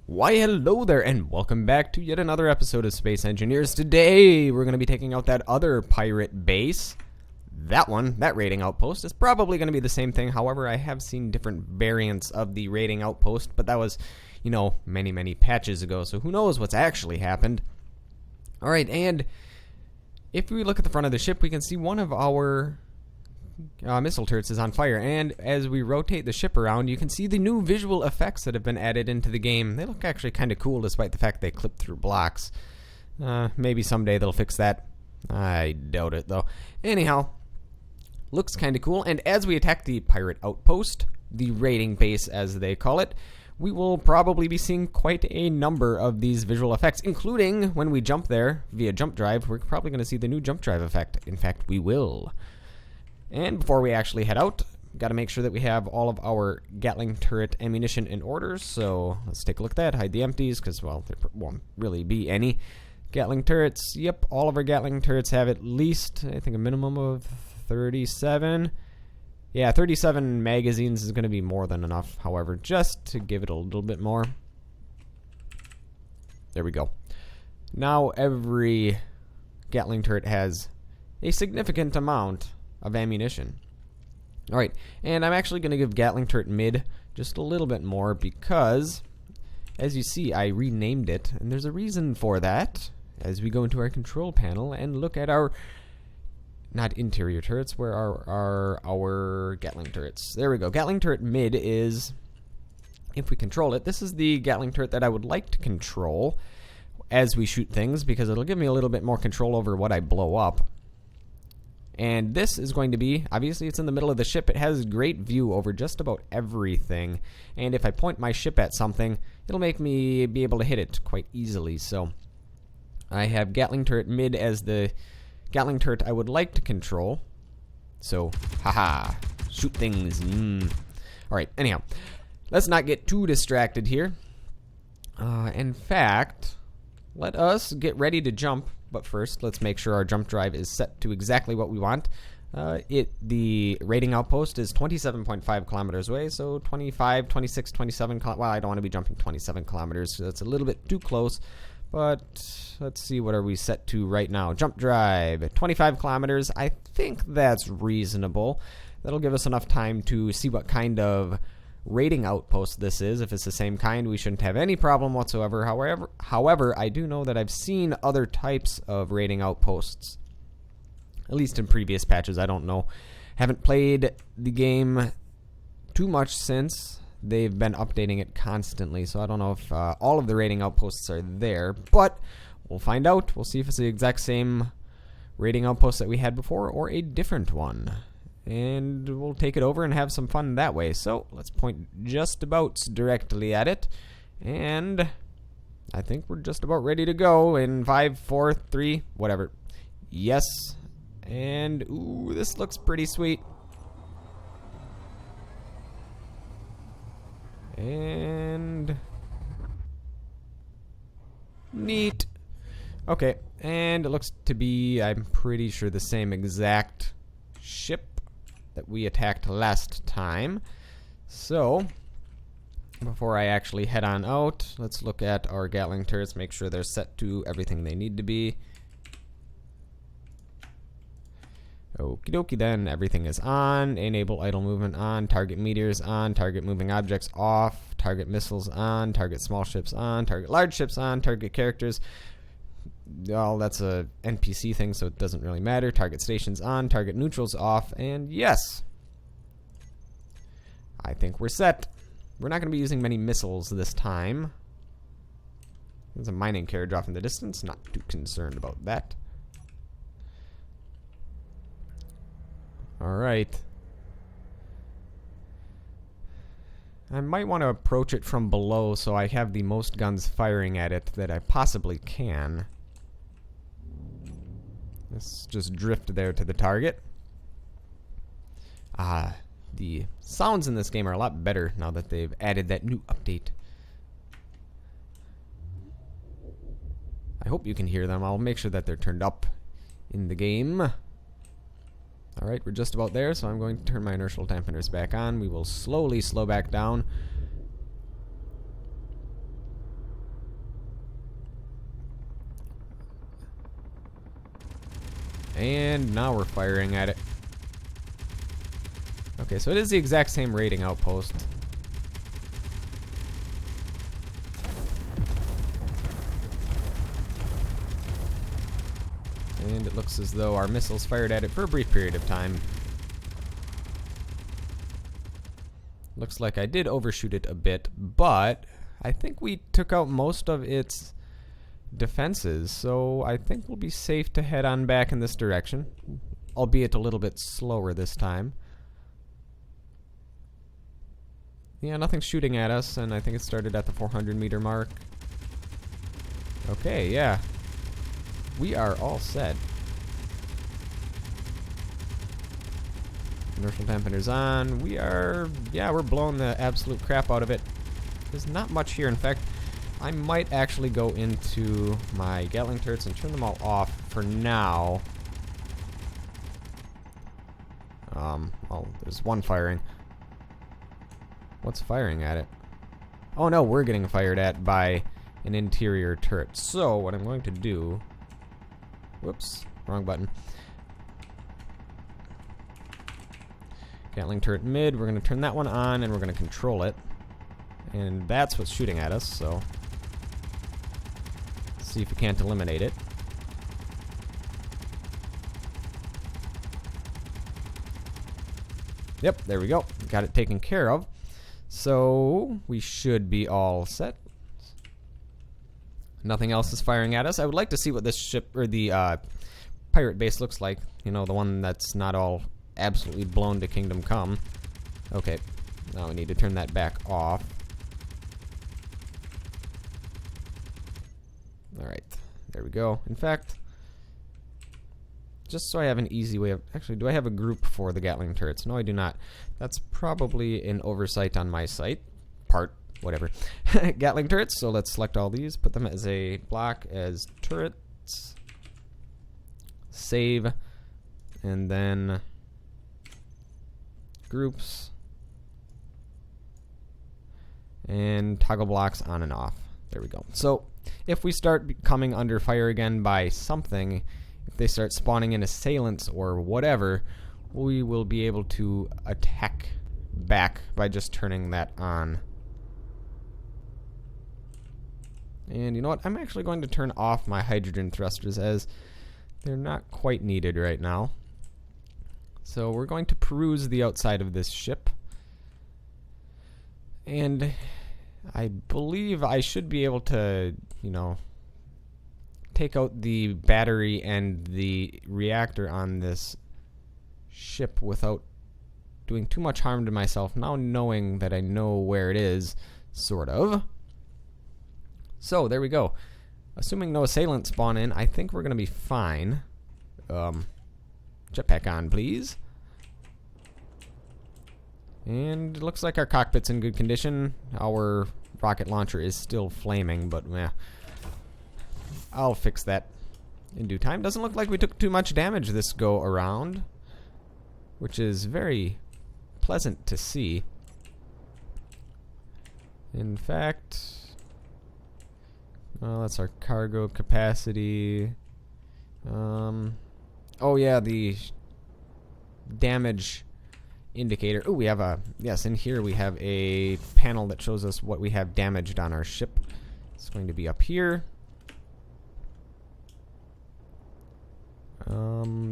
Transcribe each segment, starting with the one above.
Why, hello there, and welcome back to yet another episode of Space Engineers. Today, we're going to be taking out that other pirate base. That one, that raiding outpost, is probably going to be the same thing. However, I have seen different variants of the raiding outpost, but that was, many patches ago, so who knows what's actually happened. Alright, and if we look at the front of the ship, we can see one of our missile turrets is on fire, and as we rotate the ship around, you can see the new visual effects that have been added into the game. They look actually kind of cool, despite the fact they clip through blocks. Maybe someday they'll fix that. I doubt it, though. Anyhow, looks kind of cool, and as we attack the pirate outpost, the raiding base as they call it, we will probably be seeing quite a number of these visual effects, including when we jump there via jump drive. We're probably going to see the new jump drive effect. In fact, we will. And before we actually head out, got to make sure that we have all of our Gatling turret ammunition in order. So let's take a look at that. Hide the empties, because, well, there won't really be any. Gatling turrets, yep, all of our Gatling turrets have at least, I think, a minimum of 37. Yeah, 37 magazines is going to be more than enough, however, just to give it a little bit more. There we go. Now every Gatling turret has a significant amount of ammunition. Alright, and I'm actually going to give Gatling turret mid just a little bit more because, as you see, I renamed it, and there's a reason for that. As we go into our control panel and look at our, not interior turrets, where are our Gatling turrets? There we go. Gatling turret mid is, if we control it, this is the Gatling turret that I would like to control as we shoot things, because it'll give me a little bit more control over what I blow up. And this is going to be, obviously it's in the middle of the ship, it has great view over just about everything, and if I point my ship at something, it'll make me be able to hit it quite easily. So I have Gatling turret mid as the Gatling turret I would like to control. So, haha, shoot things. Alright, anyhow, let's not get too distracted here. In fact, let us get ready to jump. But first, let's make sure our jump drive is set to exactly what we want. The raiding outpost is 27.5 kilometers away, so 25, 26, 27, well, I don't want to be jumping 27 kilometers, so that's a little bit too close. But let's see, what are we set to right now? Jump drive, 25 kilometers. I think that's reasonable. That'll give us enough time to see what kind of raiding outpost this is. If it's the same kind, we shouldn't have any problem whatsoever. However, I do know that I've seen other types of raiding outposts, at least in previous patches. I don't know. Haven't played the game too much since. They've been updating it constantly, so I don't know if all of the raiding outposts are there, but we'll find out. We'll see if it's the exact same raiding outpost that we had before or a different one. And we'll take it over and have some fun that way. So let's point just about directly at it. And I think we're just about ready to go in 5, 4, 3, whatever. Yes. And, ooh, this looks pretty sweet. And neat. Okay, and it looks to be, I'm pretty sure, the same exact ship that we attacked last time. So before I actually head on out, let's look at our Gatling turrets, make sure they're set to everything they need to be. Okie dokie, then everything is on. Enable idle movement on. Target meteors on. Target moving objects off. Target missiles on. Target small ships on. Target large ships on. Target characters, well, that's a NPC thing, so it doesn't really matter. Target stations on. Target neutrals off. And yes, I think we're set. We're not going to be using many missiles this time. There's a mining carriage off in the distance. Not too concerned about that. Alright. I might want to approach it from below so I have the most guns firing at it that I possibly can. Let's just drift there to the target. The sounds in this game are a lot better now that they've added that new update. I hope you can hear them. I'll make sure that they're turned up in the game. Alright, we're just about there, so I'm going to turn my inertial dampeners back on. We will slowly slow back down. And now we're firing at it. Okay, so it is the exact same rating outpost. And it looks as though our missiles fired at it for a brief period of time. Looks like I did overshoot it a bit, but I think we took out most of its defenses, so I think we'll be safe to head on back in this direction, albeit a little bit slower this time. Yeah, nothing's shooting at us, and I think it started at the 400-meter mark. Okay, yeah. We are all set. Inertial dampeners on. We're blowing the absolute crap out of it. There's not much here. In fact, I might actually go into my Gatling turrets and turn them all off for now. Oh, there's one firing. What's firing at it? Oh no, we're getting fired at by an interior turret. So, what I'm going to do... Whoops, wrong button. Gatling turret mid, we're going to turn that one on and we're going to control it. And that's what's shooting at us, so... Let's see if we can't eliminate it. Yep, there we go. Got it taken care of. So, we should be all set. Nothing else is firing at us. I would like to see what this ship, or the pirate base looks like. You know, the one that's not all absolutely blown to Kingdom Come. Okay, now we need to turn that back off. Alright, there we go. In fact, just so I have an easy way of... Actually, do I have a group for the Gatling turrets? No, I do not. That's probably an oversight on my site. Whatever. Gatling turrets, so let's select all these, put them as a block as turrets. Save. And then... groups. And toggle blocks on and off. There we go. So, if we start coming under fire again by something... If they start spawning in assailants or whatever, we will be able to attack back by just turning that on. And you know what? I'm actually going to turn off my hydrogen thrusters as they're not quite needed right now. So we're going to peruse the outside of this ship. And I believe I should be able to, you know, take out the battery and the reactor on this ship without doing too much harm to myself, now knowing that I know where it is, sort of. So, there we go. Assuming no assailants spawn in, I think we're going to be fine. Jetpack on, please. And it looks like our cockpit's in good condition. Our rocket launcher is still flaming, but meh. I'll fix that in due time. Doesn't look like we took too much damage this go around, which is very pleasant to see. In fact, well, that's our cargo capacity. Oh yeah, the damage indicator. Oh, we have a, yes, in here we have a panel that shows us what we have damaged on our ship. It's going to be up here.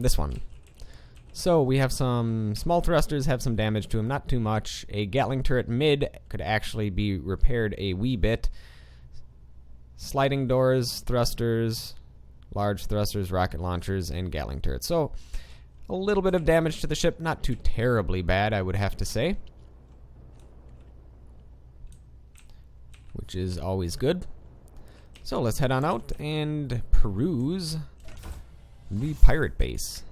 This one. So we have some small thrusters, have some damage to them, not too much. A Gatling turret mid could actually be repaired a wee bit. Sliding doors, thrusters, large thrusters, rocket launchers, and Gatling turrets. So a little bit of damage to the ship, not too terribly bad, I would have to say. Which is always good. So let's head on out and peruse the pirate base.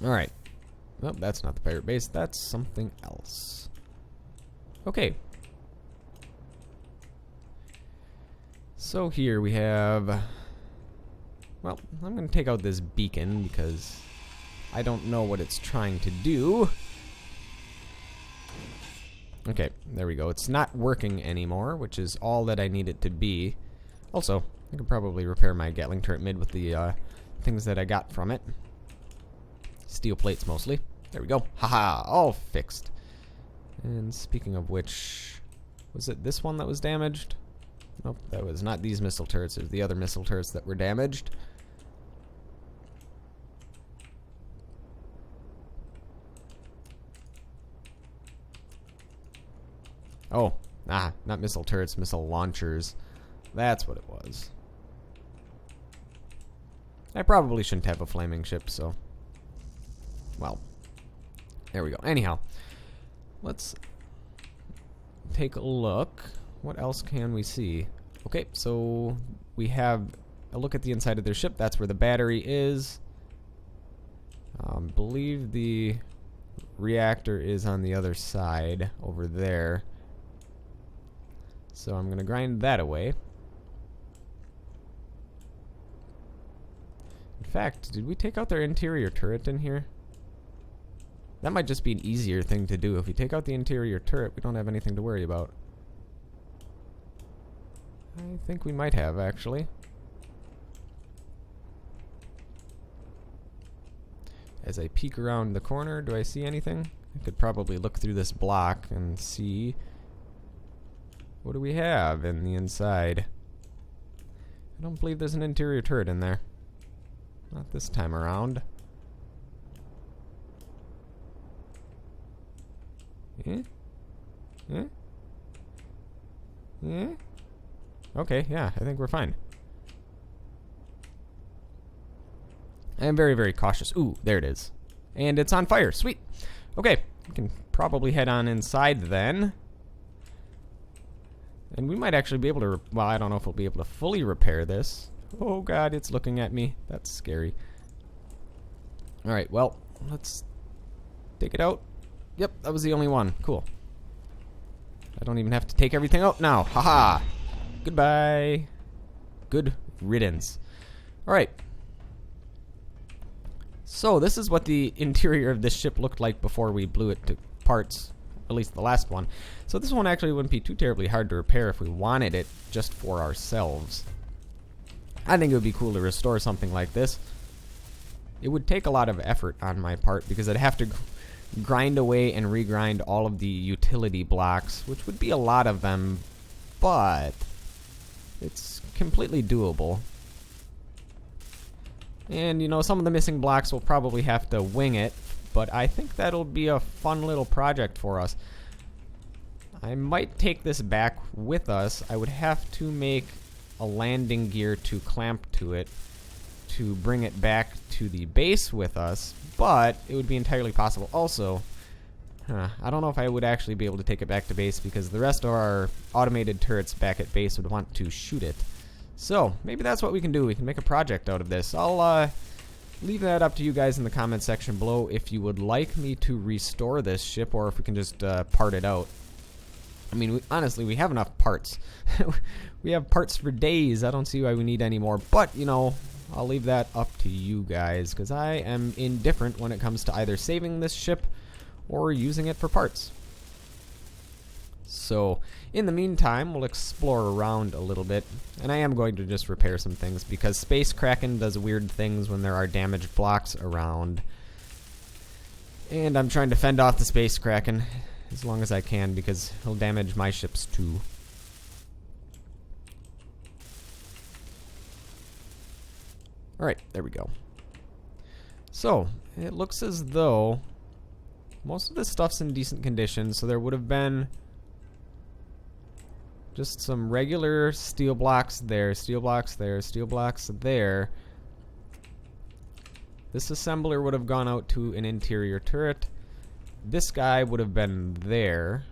Alright. Well, that's not the pirate base. That's something else. Okay. So here we have... Well, I'm going to take out this beacon because I don't know what it's trying to do. Okay, there we go. It's not working anymore, which is all that I need it to be. Also, I could probably repair my Gatling turret mid with the things that I got from it. Steel plates mostly. There we go. Haha, all fixed. And speaking of which, was it this one that was damaged? Nope, that was not these missile turrets. It was the other missile turrets that were damaged. Oh, not missile turrets, missile launchers. That's what it was. I probably shouldn't have a flaming ship, so... Well, there we go. Anyhow, let's take a look. What else can we see? Okay, so we have a look at the inside of their ship. That's where the battery is. Believe the reactor is on the other side over there. So I'm going to grind that away. In fact, did we take out their interior turret in here? That might just be an easier thing to do. If we take out the interior turret, we don't have anything to worry about. I think we might have, actually. As I peek around the corner, do I see anything? I could probably look through this block and see... What do we have in the inside? I don't believe there's an interior turret in there. Not this time around. Eh? Eh? Eh? Okay, yeah, I think we're fine. I am very, very cautious. Ooh, there it is. And it's on fire. Sweet. Okay, we can probably head on inside then. And we might actually be able to... Well, I don't know if we'll be able to fully repair this. Oh, God, it's looking at me. That's scary. Alright, well, let's take it out. Yep, that was the only one. Cool. I don't even have to take everything out now. Haha. Goodbye. Good riddance. Alright. So, this is what the interior of this ship looked like before we blew it to parts. At least the last one. So this one actually wouldn't be too terribly hard to repair if we wanted it just for ourselves. I think it would be cool to restore something like this. It would take a lot of effort on my part because I'd have to grind away and regrind all of the utility blocks, which would be a lot of them, but it's completely doable. And, you know, some of the missing blocks will probably have to wing it, but I think that'll be a fun little project for us. I might take this back with us. I would have to make a landing gear to clamp to it to bring it back to the base with us, but it would be entirely possible. Also, I don't know if I would actually be able to take it back to base because the rest of our automated turrets back at base would want to shoot it. So, maybe that's what we can do. We can make a project out of this. I'll leave that up to you guys in the comment section below if you would like me to restore this ship or if we can just part it out. I mean, honestly, we have enough parts. We have parts for days. I don't see why we need any more. But, you know, I'll leave that up to you guys because I am indifferent when it comes to either saving this ship or using it for parts. So, in the meantime, we'll explore around a little bit. And I am going to just repair some things because Space Kraken does weird things when there are damaged blocks around. And I'm trying to fend off the Space Kraken as long as I can because he'll damage my ships too. Alright, there we go. So, it looks as though most of this stuff's in decent condition, so there would have been just some regular steel blocks there, steel blocks there, steel blocks there. This assembler would have gone out to an interior turret. This guy would have been there,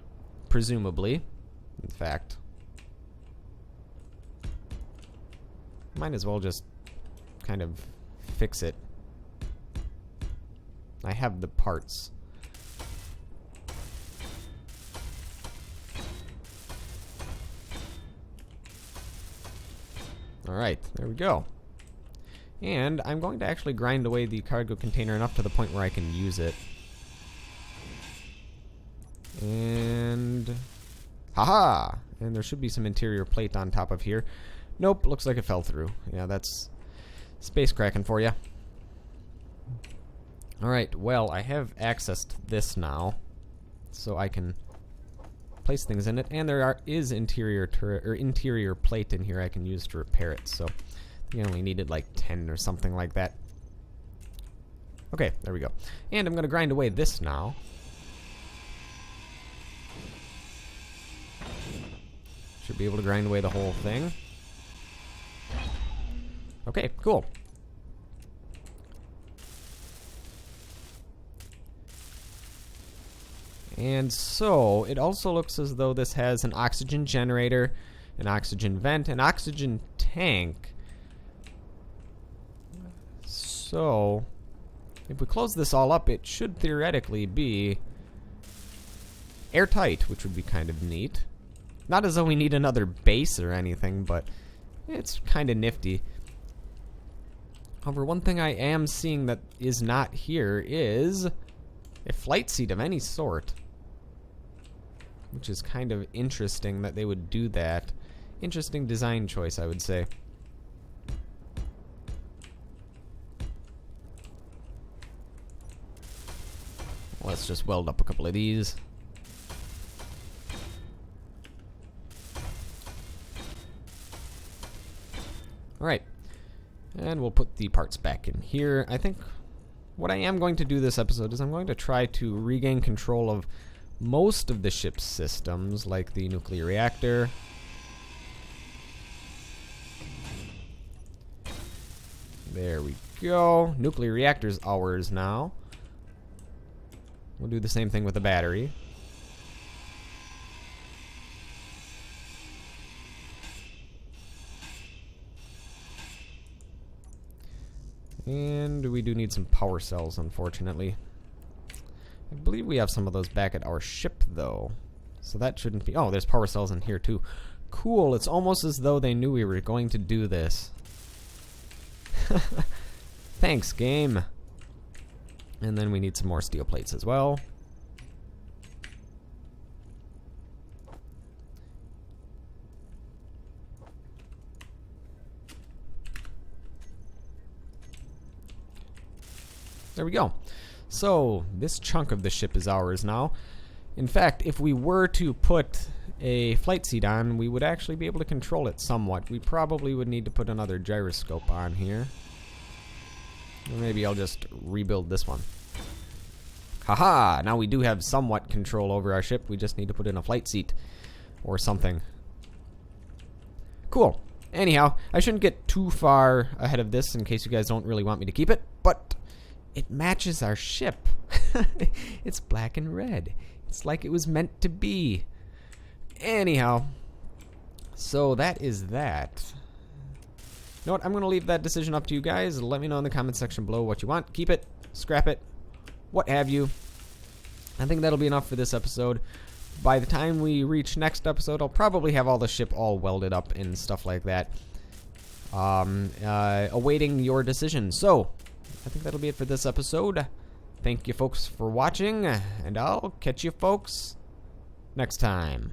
presumably. In fact, might as well just kind of fix it. I have the parts. Alright, there we go. And I'm going to actually grind away the cargo container enough to the point where I can use it. And haha! And there should be some interior plate on top of here. Nope, looks like it fell through. Yeah, that's space cracking for you. Alright, well, I have accessed this now, so I can place things in it, and there is interior plate in here I can use to repair it, so you only needed like 10 or something like that. Okay, there we go. And I'm going to grind away this now. Should be able to grind away the whole thing. Okay, cool. And so, it also looks as though this has an oxygen generator, an oxygen vent, an oxygen tank. So, if we close this all up, it should theoretically be airtight, which would be kind of neat. Not as though we need another base or anything, but it's kind of nifty. However, one thing I am seeing that is not here is a flight seat of any sort. Which is kind of interesting that they would do that. Interesting design choice, I would say. Let's just weld up a couple of these. Alright. And we'll put the parts back in here. I think what I am going to do this episode is I'm going to try to regain control of most of the ship's systems, like the nuclear reactor. There we go. Nuclear reactor's ours now. We'll do the same thing with the battery. And we do need some power cells, unfortunately. I believe we have some of those back at our ship, though. So that shouldn't be... Oh, there's power cells in here, too. Cool. It's almost as though they knew we were going to do this. Thanks, game. And then we need some more steel plates as well. There we go. So, this chunk of the ship is ours now. In fact, if we were to put a flight seat on, we would actually be able to control it somewhat. We probably would need to put another gyroscope on here. Or maybe I'll just rebuild this one. Haha! Now we do have somewhat control over our ship. We just need to put in a flight seat or something. Cool. Anyhow, I shouldn't get too far ahead of this in case you guys don't really want me to keep it, but it matches our ship. It's black and red. It's like it was meant to be. Anyhow, so that is that. You know what? I'm going to leave that decision up to you guys. Let me know in the comment section below what you want. Keep it, scrap it, what have you. I think that'll be enough for this episode. By the time we reach next episode, I'll probably have all the ship all welded up and stuff like that. Awaiting your decision. So, I think that'll be it for this episode. Thank you folks for watching, and I'll catch you folks next time.